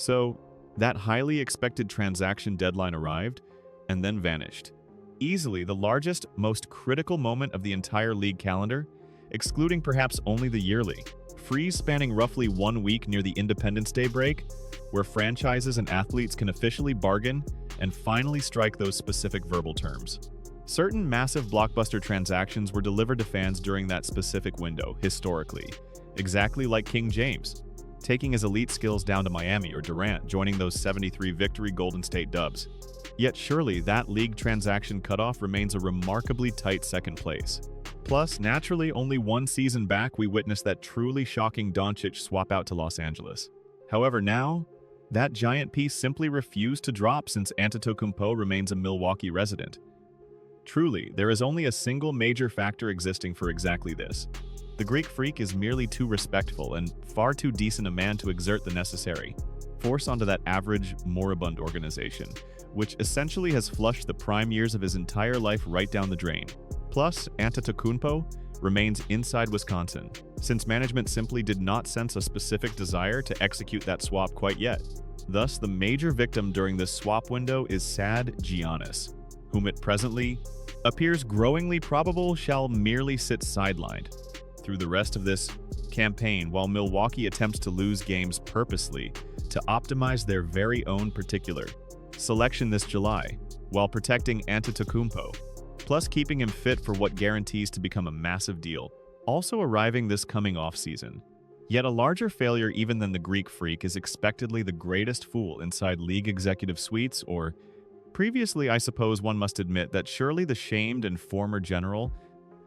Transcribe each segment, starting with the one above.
So, that highly expected transaction deadline arrived and then vanished. Easily the largest, most critical moment of the entire league calendar, excluding perhaps only the yearly freeze spanning roughly 1 week near the Independence Day break, where franchises and athletes can officially bargain and finally strike those specific verbal terms. Certain massive blockbuster transactions were delivered to fans during that specific window, historically, exactly like King James, taking his elite skills down to Miami, or Durant joining those 73 victory Golden State Dubs. Yet surely that league transaction cutoff remains a remarkably tight second place. Plus, naturally, only one season back we witnessed that truly shocking Doncic swap out to Los Angeles. However, now, that giant piece simply refused to drop since Antetokounmpo remains a Milwaukee resident. Truly, there is only a single major factor existing for exactly this. The Greek Freak is merely too respectful and far too decent a man to exert the necessary force onto that average, moribund organization, which essentially has flushed the prime years of his entire life right down the drain. Plus, Antetokounmpo remains inside Wisconsin, since management simply did not sense a specific desire to execute that swap quite yet. Thus, the major victim during this swap window is sad Giannis, whom it presently appears growingly probable shall merely sit sidelined through the rest of this campaign, while Milwaukee attempts to lose games purposely to optimize their very own particular selection this July, while protecting Antetokounmpo, plus keeping him fit for what guarantees to become a massive deal, also arriving this coming offseason. Yet a larger failure even than the Greek Freak is expectedly the greatest fool inside league executive suites, or previously I suppose one must admit that surely the shamed and former general,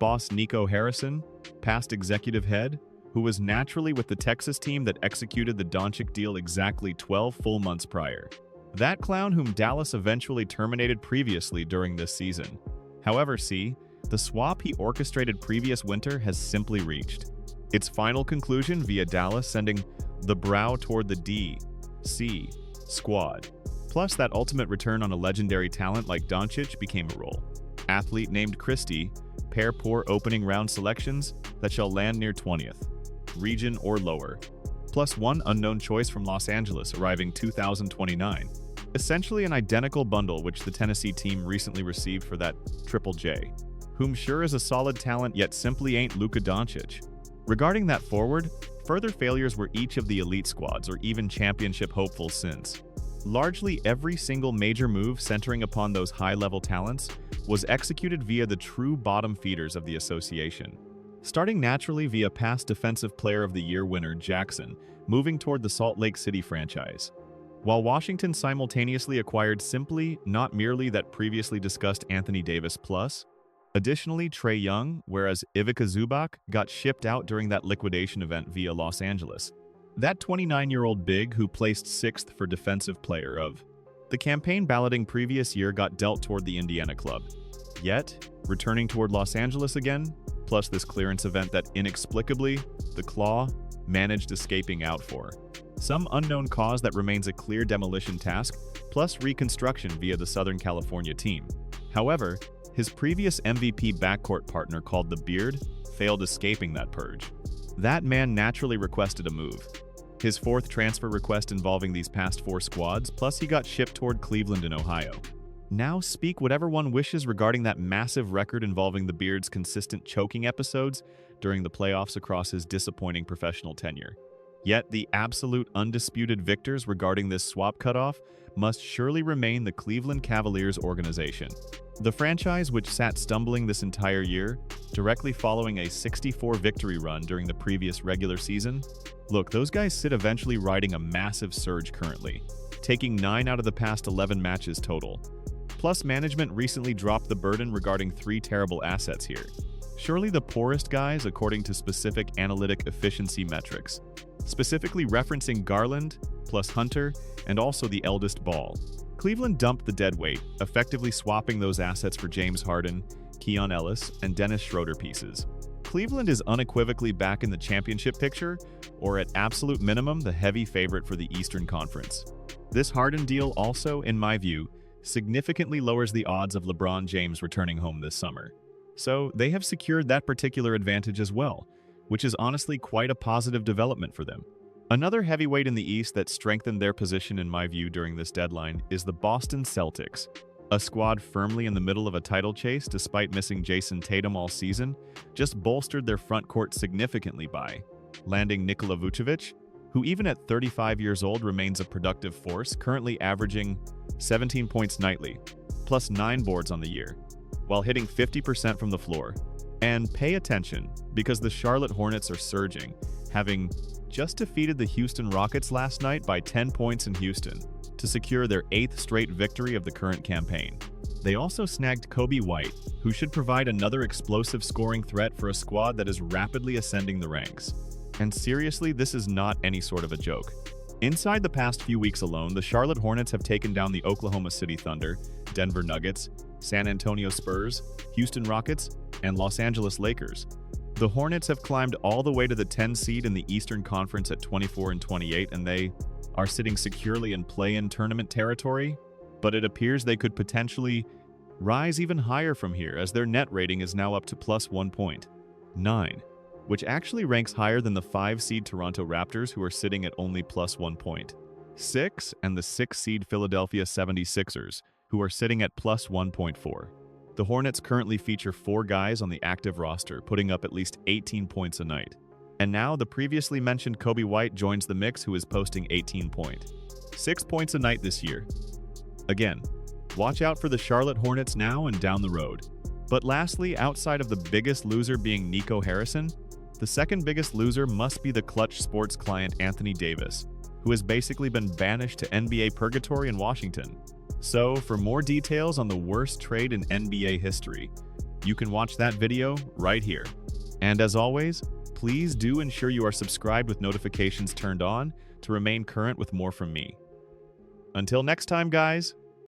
boss Nico Harrison, past executive head, who was naturally with the Texas team that executed the Doncic deal exactly 12 full months prior. That clown whom Dallas eventually terminated previously during this season. However, the swap he orchestrated previous winter has simply reached its final conclusion via Dallas sending the brow toward the D.C. squad. Plus, that ultimate return on a legendary talent like Doncic became a role. Athlete named Christie, pair poor opening round selections that shall land near 20th, region or lower. Plus one unknown choice from Los Angeles arriving 2029. Essentially an identical bundle which the Tennessee team recently received for that Triple J, whom sure is a solid talent yet simply ain't Luka Doncic. Regarding that forward, further failures were each of the elite squads or even championship hopefuls since. Largely every single major move centering upon those high-level talents was executed via the true bottom feeders of the association. Starting naturally via past Defensive Player of the Year winner Jackson, moving toward the Salt Lake City franchise. While Washington simultaneously acquired simply, not merely that previously discussed Anthony Davis plus, additionally Trae Young, whereas Ivica Zubac got shipped out during that liquidation event via Los Angeles. That 29-year-old big who placed 6th for Defensive Player of the campaign balloting previous year got dealt toward the Indiana club. Yet, returning toward Los Angeles again, plus this clearance event that inexplicably, the Claw managed escaping out for. Some unknown cause that remains a clear demolition task, plus reconstruction via the Southern California team. However, his previous MVP backcourt partner called the Beard failed escaping that purge. That man naturally requested a move. His 4th transfer request involving these past 4 squads, plus he got shipped toward Cleveland in Ohio. Now speak whatever one wishes regarding that massive record involving the Beard's consistent choking episodes during the playoffs across his disappointing professional tenure. Yet the absolute undisputed victors regarding this swap cutoff must surely remain the Cleveland Cavaliers organization. The franchise which sat stumbling this entire year, directly following a 64 victory run during the previous regular season. Look, those guys sit eventually riding a massive surge currently, taking 9 out of the past 11 matches total. Plus, management recently dropped the burden regarding 3 terrible assets here. Surely the poorest guys according to specific analytic efficiency metrics, specifically referencing Garland, plus Hunter, and also the eldest Ball. Cleveland dumped the deadweight, effectively swapping those assets for James Harden, Keon Ellis, and Dennis Schroeder pieces. Cleveland is unequivocally back in the championship picture, or at absolute minimum, the heavy favorite for the Eastern Conference. This Harden deal also, in my view, significantly lowers the odds of LeBron James returning home this summer. So they have secured that particular advantage as well, which is honestly quite a positive development for them. Another heavyweight in the East that strengthened their position in my view during this deadline is the Boston Celtics. A squad firmly in the middle of a title chase despite missing Jayson Tatum all season, just bolstered their front court significantly by landing Nikola Vucevic, who even at 35 years old remains a productive force, currently averaging 17 points nightly, plus 9 boards on the year, while hitting 50% from the floor. And pay attention, because the Charlotte Hornets are surging, having just defeated the Houston Rockets last night by 10 points in Houston to secure their 8th straight victory of the current campaign. They also snagged Coby White, who should provide another explosive scoring threat for a squad that is rapidly ascending the ranks. And seriously, this is not any sort of a joke. Inside the past few weeks alone, the Charlotte Hornets have taken down the Oklahoma City Thunder, Denver Nuggets, San Antonio Spurs, Houston Rockets, and Los Angeles Lakers. The Hornets have climbed all the way to the 10 seed in the Eastern Conference at 24-28, and they are sitting securely in play-in tournament territory, but it appears they could potentially rise even higher from here as their net rating is now up to plus 1.9, which actually ranks higher than the 5-seed Toronto Raptors, who are sitting at only plus 1.6, and the 6-seed Philadelphia 76ers, who are sitting at plus 1.4. The Hornets currently feature 4 guys on the active roster, putting up at least 18 points a night. And now the previously mentioned Coby White joins the mix, who is posting 18.6 points a night this year. Again, watch out for the Charlotte Hornets now and down the road. But lastly, outside of the biggest loser being Nico Harrison, the second biggest loser must be the Clutch Sports client Anthony Davis, who has basically been banished to NBA purgatory in Washington. So, for more details on the worst trade in NBA history, you can watch that video right here. And as always, please do ensure you are subscribed with notifications turned on to remain current with more from me. Until next time, guys.